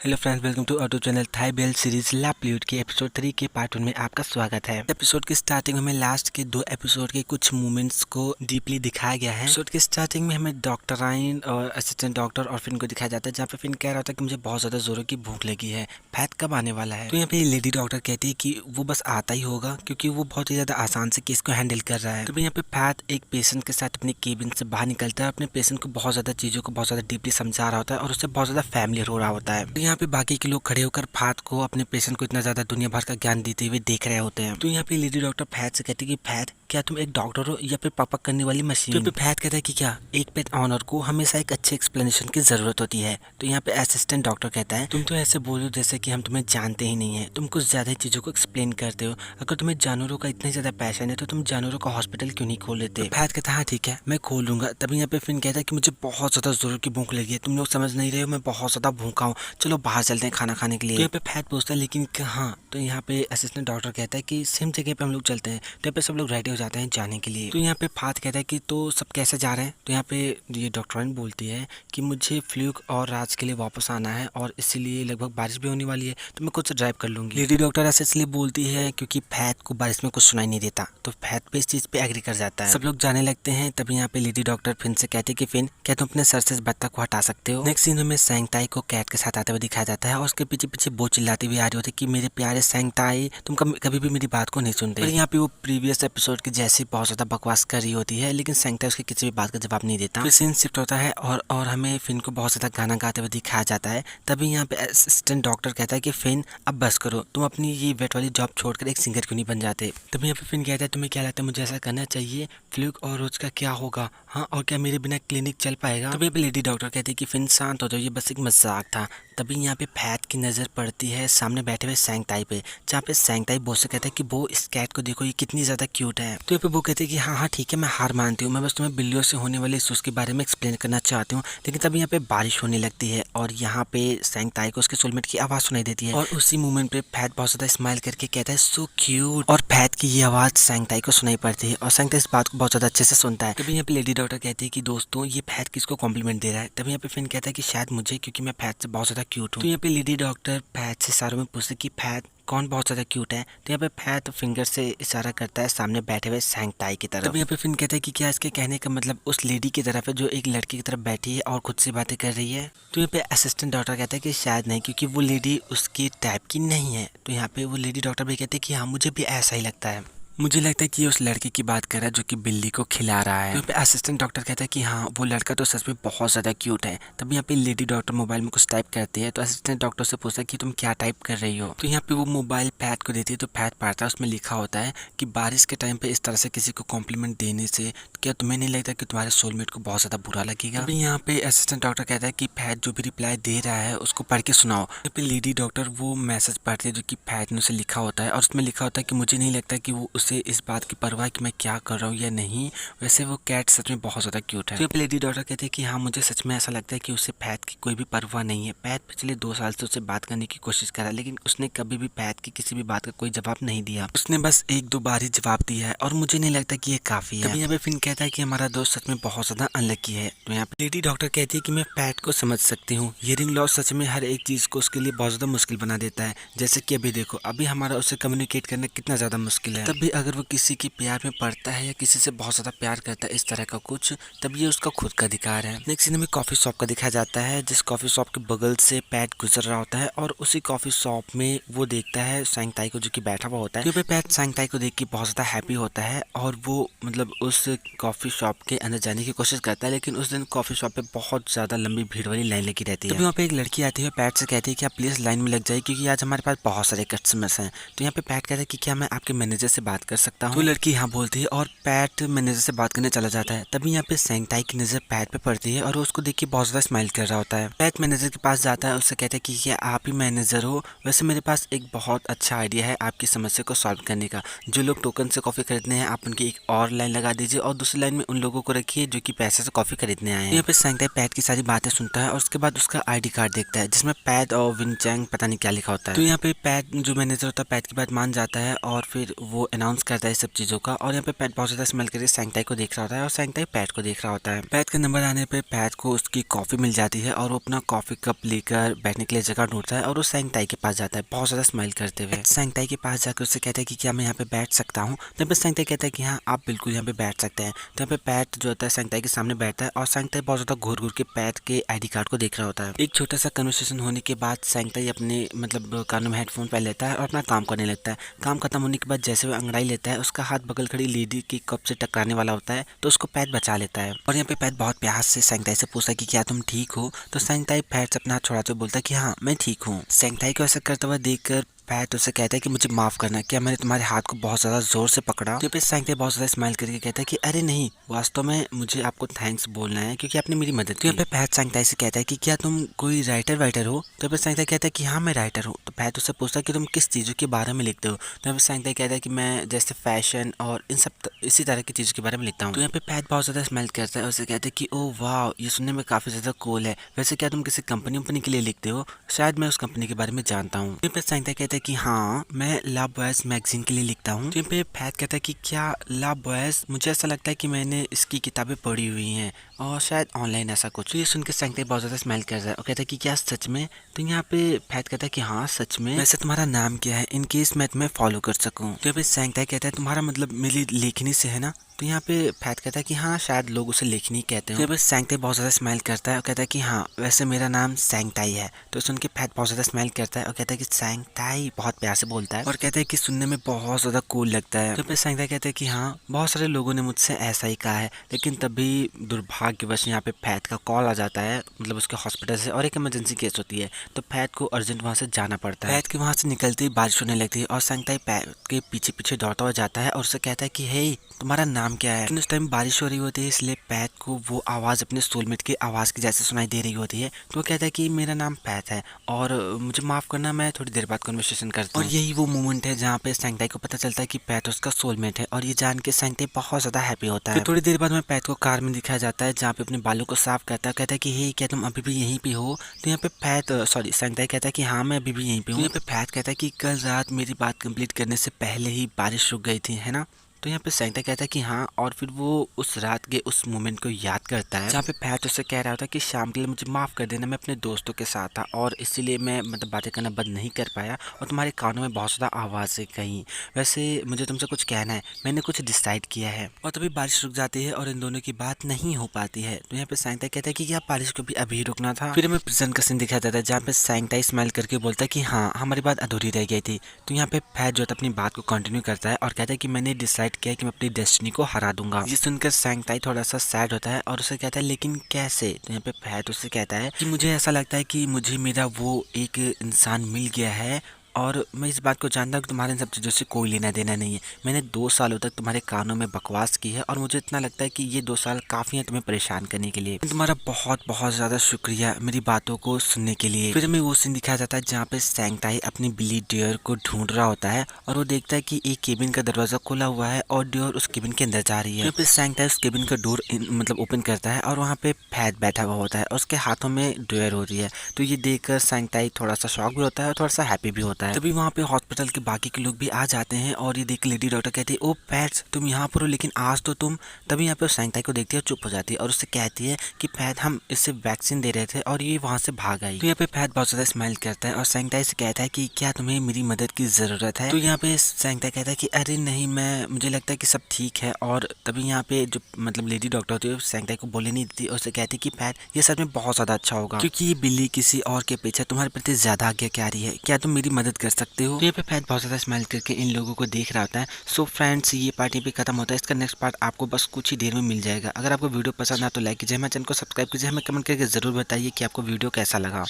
Hello friends, welcome to auto channel थाई बेल series लैपल्यूड के एपिसोड 3 के पार्ट 1 में आपका स्वागत है। एपिसोड की स्टार्टिंग में हमें लास्ट के 2 एपिसोड के कुछ मोमेंट्स को डीपली दिखाया गया है। एपिसोड की स्टार्टिंग में हमें डॉक्टर राइन और असिस्टेंट डॉक्टर और फिन को दिखाया जाता है, जहाँ पे फिन कह रहा था कि मुझे बहुत ज्यादा जोरों की भूख लगी है, फैट कब आने वाला है। तो यहाँ पे लेडी डॉक्टर कहती है कि वो बस आता ही होगा क्योंकि वो बहुत ही ज्यादा आसान से केस को हैंडल कर रहा है। तो यहाँ पे फैट एक पेशेंट के साथ अपने केबिन से बाहर निकलता है, अपने पेशेंट को बहुत ज्यादा चीजों को बहुत ज्यादा डीपली समझा रहा होता है और उससे बहुत ज्यादा फैमिलियर हो रहा होता है। तो यहाँ पे बाकी के लोग खड़े होकर फैट को अपने पेशेंट को इतना ज्यादा दुनिया भर का ज्ञान देते हुए देख रहे होते हैं। तो यहाँ पे लेडी डॉक्टर फैट से कहती है कि फैट, क्या तुम एक डॉक्टर हो या फिर पकपक करने वाली मशीन। तो फैट कहता है कि क्या एक पेट ऑनर को हमेशा एक अच्छे एक्सप्लेनेशन की जरूरत होती है। तो यहाँ पे असिस्टेंट डॉक्टर कहता है तुम तो ऐसे बोलो जैसे कि हम तुम्हें जानते ही नहीं है, तुम कुछ ज्यादा चीजों को एक्सप्लेन करते हो। अगर तुम्हें जानवरों का इतना ज्यादा पैशन है तो तुम जानवरों का हॉस्पिटल क्यों नहीं खोल लेते। तो फैट कहता है हाँ ठीक है मैं खोल लूंगा। तभी यहाँ पे फिन कहता है कि मुझे बहुत ज्यादा जोर की भूख लगी है, तुम लोग समझ नहीं रहे हो, मैं बहुत ज्यादा भूखा हूँ, चलो बाहर चलते हैं खाना खाने के लिए। तो यहाँ पे फैट पूछता है लेकिन कहाँ। तो यहाँ पे असिस्टेंट डॉक्टर कहता है कि सेम जगह पे हम लोग चलते हैं। तो यहाँ पे सब लोग रेडी हो जाते हैं जाने के लिए। तो यहाँ पे फात कहता है कि तो सब कैसे जा रहे हैं। तो यहाँ पे ये डॉक्टराइन बोलती है कि मुझे फ्लूक और राज के लिए वापस आना है और इसीलिए लगभग बारिश भी होने वाली है, तो मैं खुद से ड्राइव कर लूंगी। लेडी डॉक्टर ऐसे इसलिए बोलती है क्योंकि फैट को बारिश में कुछ सुनाई नहीं देता, तो फैट पे इस चीज पे एग्री कर जाता है। सब लोग जाने लगते हैं। तभी यहाँ पे लेडी डॉक्टर फिन से कहती है कि फिन, क्या तुम अपने सर से इस बत्तख को हटा सकते हो। नेक्स्ट सीन में सैंगताई को कैट के साथ आते हुए दिखाया जाता है और उसके पीछे पीछे वो चिल्लाती हुई आ रही होती है कि मेरे प्यारे सैंगताई, तुम कभी भी मेरी बात को नहीं सुनते। और यहाँ पे वो प्रीवियस एपिसोड के जैसे बहुत ज्यादा बकवास कर रही होती है, लेकिन सैंगताई उसकी किसी भी बात का जवाब नहीं देता। फिर सीन शिफ्ट होता है और हमें फिन को बहुत ज्यादा गाना गाते हुए दिखाया जाता है। तभी यहाँ पे असिस्टेंट डॉक्टर कहता है कि फिन अब बस करो, तुम अपनी ये वेट वाली जॉब छोड़कर एक सिंगर क्यों नहीं बन जाते। तभी यहाँ पे फिन कहता है तुम्हें क्या लगता है मुझे ऐसा करना चाहिए, फ्लूक और रोज का क्या होगा, हाँ और क्या मेरे बिना क्लिनिक चल पाएगा। तभी यहाँ पे लेडी डॉक्टर कहती है कि फिन शांत हो जाओ, ये बस एक मजाक था। तभी यहाँ पे फैट की नजर पड़ती है सामने बैठे हुए सैंगताई पे, जहाँ पे सैंगताई बोस से कहता है कि वो इस कैट को देखो, ये कितनी ज्यादा क्यूट है। तो यहाँ पे वो कहते हैं कि हाँ हाँ ठीक है मैं हार मानती हूँ, मैं बस तुम्हें बिल्लियों से होने वाले इश्यूज के बारे में एक्सप्लेन करना चाहती हूँ। लेकिन तभी यहाँ पे बारिश होने लगती है और यहाँ पे सैंगताई को उसके सोलमेट की आवाज सुनाई देती है और उसी मोमेंट पे फैट बहुत ज्यादा स्माइल करके कहता है सो क्यूट। और फैट की ये आवाज सैंगताई को सुनाई पड़ती है और सैंगताई इस बात को बहुत ज्यादा अच्छे से सुनता है। तभी यहाँ पे लेडी डॉक्टर कहती है कि दोस्तों ये फैट किसको कॉम्प्लीमेंट दे रहा है। तभी यहाँ पे फिन कहता है कि शायद मुझे, क्योंकि मैं फैट से बहुत ज्यादा क्यूट हूँ। तो यहाँ पे लेडी डॉक्टर फैट से इशारों में पूछती कि फैट कौन बहुत ज्यादा क्यूट है। तो यहाँ पे फैट फिंगर से इशारा करता है सामने बैठे हुए सैंगताई की तरफ। तब यहाँ पे फिन कहता है कि क्या इसके कहने का मतलब उस लेडी की तरफ है जो एक लड़की की तरफ बैठी है और खुद से बातें कर रही है। तो यहाँ पे असिस्टेंट डॉक्टर कहता है कि शायद नहीं, क्योंकि वो लेडी उसकी टाइप की नहीं है। तो यहाँ पे वो लेडी डॉक्टर भी कहते हैं कि हाँ मुझे भी ऐसा ही लगता है, मुझे लगता है कि ये उस लड़के की बात कर रहा है जो कि बिल्ली को खिला रहा है। तो यहाँ पे असिस्टेंट डॉक्टर कहता है कि हाँ वो लड़का तो सच में बहुत ज्यादा क्यूट है। तभी यहाँ पे लेडी डॉक्टर मोबाइल में कुछ टाइप करती है, तो असिस्टेंट डॉक्टर से पूछता है कि तुम क्या टाइप कर रही हो। तो यहाँ पे वो मोबाइल फैट को देती है, तो फैट पढ़ता है, उसमें लिखा होता है कि बारिश के टाइम पे इस तरह से किसी को कॉम्प्लीमेंट देने से क्या तुम्हें नहीं लगता कि तुम्हारे सोलमेट को बहुत ज्यादा बुरा लगेगा। अभी यहाँ पे असिस्टेंट डॉक्टर कहता है कि फैट जो भी रिप्लाई दे रहा है उसको पढ़ के सुनाओ। यहाँ पे लेडी डॉक्टर वो मैसेज पढ़ती है जो कि फैट ने उसे लिखा होता है और उसमें लिखा होता है कि मुझे नहीं लगता कि वो उसे इस बात की परवाह कि मैं क्या कर रहा हूँ या नहीं, वैसे वो कैट सच में बहुत ज्यादा क्यूट है। तो लेडी डॉक्टर कहते हैं कि हाँ मुझे सच में ऐसा लगता है कि उसे फैट की कोई भी परवाह नहीं है। फैट पिछले 2 साल से उससे बात करने की कोशिश करा, लेकिन उसने कभी भी फैट की किसी भी बात का कोई जवाब नहीं दिया, उसने बस 1-2 बार ही जवाब दिया है और मुझे नहीं लगता कि ये काफी है। तभी यहाँ पे फिन कहता है कि हमारा दोस्त सच में बहुत ज्यादा अनलकी है। तो यहाँ पे लेडी डॉक्टर कहती है कि मैं फैट को समझ सकती हूँ, हियरिंग लॉस सच में हर एक चीज को उसके लिए बहुत ज्यादा मुश्किल बना देता है। जैसे कि अभी देखो, अभी हमारा उससे कम्युनिकेट करना कितना ज्यादा मुश्किल है। तभी अगर वो किसी के प्यार में पड़ता है या किसी से बहुत ज्यादा प्यार करता है इस तरह का कुछ, तब ये उसका खुद का अधिकार है। नेक्स्ट सीन में कॉफी शॉप का दिखाया जाता है, जिस कॉफी शॉप के बगल से पैट गुजर रहा होता है और उसी कॉफी शॉप में वो देखता है सैंगताई को जो कि बैठा हुआ होता है। क्योंकि पैट सैंगताई को देख के बहुत ज्यादा हैप्पी होता है और वो मतलब उस कॉफी शॉप के अंदर जाने की कोशिश करता है, लेकिन उस दिन कॉफी शॉप पे बहुत ज्यादा लंबी भीड़ वाली लाइन लगी रहती है। तभी वहाँ पे एक लड़की आती है, पैट से कहती है कि आप प्लीज लाइन में लग जाइए क्योंकि आज हमारे पास बहुत सारे कस्टमर्स हैं। तो यहाँ पे पैट कहता है कि क्या मैं आपके मैनेजर से बात कर सकता हूँ। तो लड़की हाँ बोलती है और पैट मैनेजर से बात करने चला जाता है। तभी यहाँ पे सैंगताई की नजर पैट पे पड़ती है और उसको देख के बहुत ज्यादा स्माइल कर रहा होता है। पैट मैनेजर के पास जाता है, उससे कहता है कि क्या आप ही मैनेजर हो, वैसे मेरे पास एक बहुत अच्छा आइडिया है आपकी समस्या को सॉल्व करने का। जो लोग टोकन से कॉफी खरीदने हैं आप उनकी एक और लाइन लगा दीजिए और दूसरी लाइन में उन लोगों को रखिए जो कि पैसे से कॉफी खरीदने आए हैं। यहाँ पे सैंगताई पैट की सारी बातें सुनता है और उसके बाद उसका ID कार्ड देखता है जिसमें पैट और विनचैंग पता नहीं क्या लिखा होता है। तो यहाँ पे पैट जो मैनेजर होता है पैट की बात मान जाता है और फिर वो अनाउंस अनाउंस करता है सब चीज़ों का। और यहाँ पे पैट बहुत ज़्यादा स्मेल करके सैंगताई को देख रहा होता है और सैंगताई पैट को देख रहा होता है। पैट का नंबर आने पे पैट को उसकी कॉफ़ी मिल जाती है और वो अपना कॉफ़ी कप लेकर बैठने के लिए जगह ढूंढता है और वो सैंगताई के पास जाता है बहुत ज़्यादा स्माइल करते हुए। सैंगताई के पास जाकर उससे कहता है कि क्या मैं यहाँ पे बैठ सकता हूँ। तो यहाँ पे सैंगताई कहता है कि हाँ आप बिल्कुल यहाँ पे बैठ सकते हैं। तो यहाँ पे पैट जो होता है सैंगताई के सामने बैठता है और सैंगताई बहुत ज़्यादा घूर घूर के पैट के आईडी कार्ड को देख रहा होता है। एक छोटा सा कन्वर्सेशन होने के बाद सैंगताई अपने मतलब कानों में हेडफोन पहन लेता है और अपना काम करने लगता है। काम खत्म होने के बाद जैसे वो अंगड़ाई लेता है उसका हाथ बगल खड़ी लेडी के कप से टकराने वाला होता है तो उसको पैट बचा लेता है। और यहाँ पे पैट बहुत प्यार से सैंगताई से पूछता है कि क्या तुम ठीक हो। तो सैंगताई पैट से अपना हाथ छुड़ाते हुए बोलता है कि हाँ मैं ठीक हूँ। सैंगताई को ऐसा करता हुआ देखकर पैट उससे कहता है कि मुझे माफ करना, क्या मैंने तुम्हारे हाथ को बहुत ज़्यादा जोर से पकड़ा। तो पे सैंगताई बहुत ज़्यादा स्माइल करके कहता है कि अरे नहीं, वास्तव में मुझे आपको थैंक्स बोलना है क्योंकि आपने मेरी मदद की। तो यहाँ पे पैट सैंगताई से कहता है कि क्या तुम कोई राइटर हो। तो यहाँ पे सैंगताई कहता है कि हाँ मैं राइटर हूँ। तो पैट उससे पूछता है कि तुम किस चीज़ों के बारे में लिखते हो। तो यहाँ पे सैंगताई कहता है कि मैं जैसे फैशन और इन सब इसी तरह की चीज़ों के बारे में लिखता हूँ। तो यहाँ पे पैट बहुत ज़्यादा स्माइल करता है और उसे कहता है कि ओ वाह ये सुनने में काफ़ी ज़्यादा कूल है। वैसे क्या तुम किसी कंपनी के लिए लिखते हो। शायद मैं उस कंपनी के बारे में जानता हूँ। यहाँ पे सैंगताई कहता है कि हाँ मैं ला बॉयज मैगजीन के लिए लिखता हूँ। तो पे पैट कहता है कि क्या ला बॉयज, मुझे ऐसा लगता है कि मैंने इसकी किताबें पढ़ी हुई हैं और शायद ऑनलाइन ऐसा कुछ। तो ये सुन के सैंगताई बहुत ज़्यादा स्माइल करता है और कहता है कि क्या सच में। तो यहाँ पे पैट कहता है कि हाँ सच में। वैसे तुम्हारा नाम क्या है इन केस मैं तुम्हें फॉलो कर सकूँ। तो यहाँ पे सैंगताई कहता है तुम्हारा मतलब मेरी लेखनी से है ना। तो यहाँ पे पैट कहता है कि हाँ शायद लोग उसे लेखनी कहते हैं। तो सैंगताई बहुत ज़्यादा स्माइल करता है और कहता है कि हाँ वैसे मेरा नाम सैंगताई है। तो सुन के पैट बहुत ज़्यादा स्माइल करता है और कहता है कि सैंगताई बहुत प्यार से बोलता है और कहता है कि सुनने में बहुत ज़्यादा कूल लगता है। तो सैंगताई कहता है कि हाँ बहुत सारे लोगों ने मुझसे ऐसा ही कहा है, लेकिन तभी दुर्भाग्यवश यहाँ पे पैट का कॉल आ जाता है मतलब उसके हॉस्पिटल से और एक इमरजेंसी केस होती है। तो पैट को अर्जेंट वहाँ से जाना पड़ता है। पैट के वहाँ से निकलते ही बारिश होने लगती है और सैंगताई पैट के पीछे पीछे दौड़ता हुआ जाता है और उससे कहता है कि हे तुम्हारा नाम क्या है। लेकिन उस टाइम बारिश हो रही होती है इसलिए पैट को वो आवाज़ अपने सोलमेट की आवाज़ की जैसे सुनाई दे रही होती है। तो वो कहता है कि मेरा नाम पैट है और मुझे माफ़ करना, मैं थोड़ी देर बाद कन्वर्सेशन करता हूँ। और यही वो मोमेंट है जहाँ पे सैंगताई को पता चलता है कि पैट उसका सोलमेट है और ये जान के सैंगताई बहुत ज़्यादा हैप्पी होता है। फिर थोड़ी देर बाद में पैट को कार में दिखाया जाता है जहाँ पे अपने बालों को साफ करता है। कहता है कि हे क्या तुम अभी भी यहीं पे हो। तो यहाँ पे पैट सैंगताई कहता है कि हाँ मैं अभी भी यहीं पे हूँ। यहाँ पे पैट कहता है कि कल रात मेरी बात कंप्लीट करने से पहले ही बारिश रुक गई थी है ना। तो यहाँ पे सैंगताई कहता है कि हाँ और फिर वो उस रात के उस मोमेंट को याद करता है जहाँ पे पैट उससे कह रहा होता है कि शाम के लिए मुझे माफ़ कर देना, मैं अपने दोस्तों के साथ था और इसीलिए मैं मतलब बातें करना बंद नहीं कर पाया और तुम्हारे कानों में बहुत ज़्यादा आवाज़ से कहीं। वैसे मुझे तुमसे कुछ कहना है, मैंने कुछ डिसाइड किया है। और तभी बारिश रुक जाती है और इन दोनों की बात नहीं हो पाती है। तो यहाँ पे सैंगताई कहता है कि क्या बारिश को भी अभी रुकना था। फिर हमें प्रेजेंट का सीन दिखाया जाता है जहाँ पे सैंगताई स्माइल करके बोलता है कि हाँ हमारी बात अधूरी रह गई थी। तो यहाँ पे पैट जो है अपनी बात को कंटिन्यू करता है और कहता है कि मैंने डिसाइड किया कि मैं अपनी डेस्टिनी को हरा दूंगा। ये सुनकर सैंगताई थोड़ा सा सैड होता है और उसे कहता है लेकिन कैसे। तो यहाँ पे पैट उससे कहता है कि मुझे ऐसा लगता है कि मुझे मेरा वो एक इंसान मिल गया है और मैं इस बात को जानता हूँ कि तुम्हारे इन सब चीज़ों से कोई लेना देना नहीं है। मैंने 2 सालों तक तुम्हारे कानों में बकवास की है और मुझे इतना लगता है कि ये 2 साल काफ़ी हैं तुम्हें परेशान करने के लिए। तुम्हारा बहुत बहुत ज़्यादा शुक्रिया मेरी बातों को सुनने के लिए। फिर हमें वो सीन दिखाया जाता है जहाँ पे सैंगताई अपनी बिली डियर को ढूंढ रहा होता है और वो देखता है कि एक केबिन का दरवाजा खुला हुआ है और डियर उस केबिन के अंदर जा रही है। फिर सैंगताई उस केबिन का डोर मतलब ओपन करता है और वहाँ पे पैट बैठा हुआ होता है और उसके हाथों में डियर हो रही है। तो ये देखकर सैंगताई थोड़ा सा शॉक भी होता है और थोड़ा सा हैप्पी भी होता है। तभी वहाँ पे हॉस्पिटल के बाकी के लोग भी आ जाते हैं और ये देख लेडी डॉक्टर कहती है ओ पैट तुम यहाँ पर हो लेकिन आज तो तुम। तभी यहाँ पे सैंगताई को देखती है और चुप हो जाती है और उससे कहती है कि पैट हम इससे वैक्सीन दे रहे थे और ये वहाँ से भाग आई। तो यहाँ पे पैट बहुत ज़्यादा स्माइल करता है और सैंगताई से कहता है कि क्या तुम्हें मेरी मदद की ज़रूरत है। तो यहाँ पे सैंगताई कहता है कि अरे नहीं मैं मुझे लगता है कि सब ठीक है। और तभी यहाँ पे जो मतलब लेडी डॉक्टर होती है सैंगताई को बोलने नहीं देती और उससे कहती है कि पैट ये सच में बहुत ज़्यादा अच्छा होगा क्योंकि ये बिल्ली किसी और के पीछे तुम्हारे प्रति ज़्यादा आज्ञाकारी है, क्या तुम मेरी मदद कर सकते हो। पे पैट बहुत ज़्यादा स्माइल करके इन लोगों को देख रहा होता है। सो फ्रेंड्स ये पार्टी पे खत्म होता है। इसका नेक्स्ट पार्ट आपको बस कुछ ही देर में मिल जाएगा। अगर आपको वीडियो पसंद आए तो लाइक कीजिए, हमारे चैनल को सब्सक्राइब कीजिए, हमें कमेंट करके ज़रूर बताइए कि आपको वीडियो कैसा लगा।